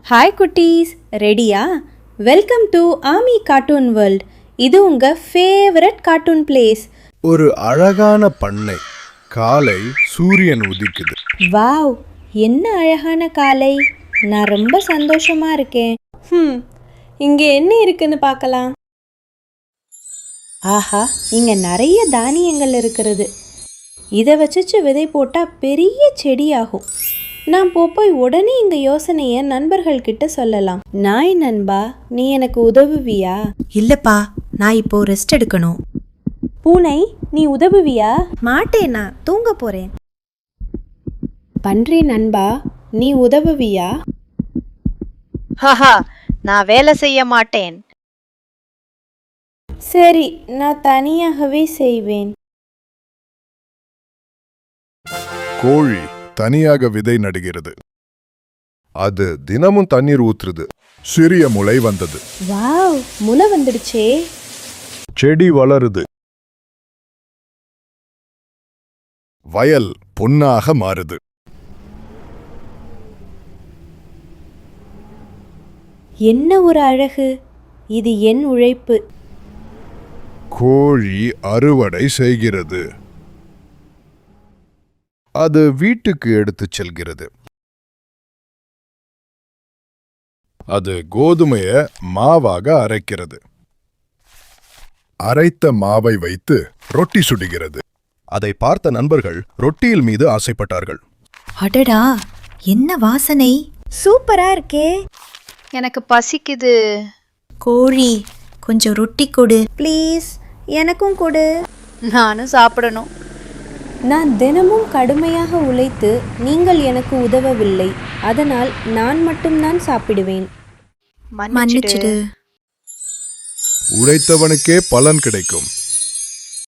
Hi குட்டீஸ், ரெடியா? Welcome to ஆமி கார்ட்டூன் வேர்ல்ட். இது உங்க ஃபேவரட் கார்ட்டூன் பிளேஸ். ஒரு அழகான பண்ணை. காலை சூரியன் உதிக்குது. வாவ், என்ன அழகான காலை! நான் ரொம்ப சந்தோஷமா இருக்கேன். இங்க என்ன இருக்குன்னு பார்க்கலாம். ஆஹா, இங்க நிறைய தானியங்கள் இருக்கிறது. இதை வச்சுச்சு விதை போட்டா பெரிய செடியாகும். நான் போய் உடனே இந்த யோசனைய நண்பர்கள் கிட்ட சொல்லலாம். நாய் நண்பா, நீ எனக்கு உதவுவியா? இல்லப்பா, நான் இப்போ ரெஸ்ட் எடுக்கணும். பூனை, நீ உதவுவியா? மாட்டேனா, தூங்க போறேன். பன்றி நண்பா, நீ உதவுவியா? ஹஹா, நான் வேலை செய்ய மாட்டேன். சரி, நான் தனியாகவே செய்வேன். கோழி தனியாக விதை நடுகிறது. அது தினமும் தண்ணீர் ஊற்றுது. சிறிய முளை வந்தது. வாவ், முளை வந்துடுச்சே. செடி வளருது. வயல் பொன்னாக மாறுது. என்ன ஒரு அழகு! இது என் உழைப்பு. கோழி அறுவடை செய்கிறது. அது வீட்டுக்கு எடுத்துச் செல்கிறது. அது கோதுமைய மாவாக அரைக்கிறது. அரைத்த மாவை வைத்து ரொட்டி சுடுகிறது. அதை பார்த்த நண்பர்கள் ரொட்டியில் மீது ஆசைப்பட்டார்கள். அடடா, என்ன வாசனை! சூப்பரா இருக்கே. எனக்கு பசிக்குது. கோழி, கொஞ்சம் ரொட்டி கொடு. ப்ளீஸ், எனக்கும் கொடு. நானும் சாப்பிடணும். நான் தினமும் கடுமையாக உழைத்து நீங்கள் எனக்கு உதவவில்லை. அதனால் நான் மட்டும்தான் சாப்பிடுவேன். மன்னிச்சிடு. உழைத்தவனுக்கே பலன் கிடைக்கும்.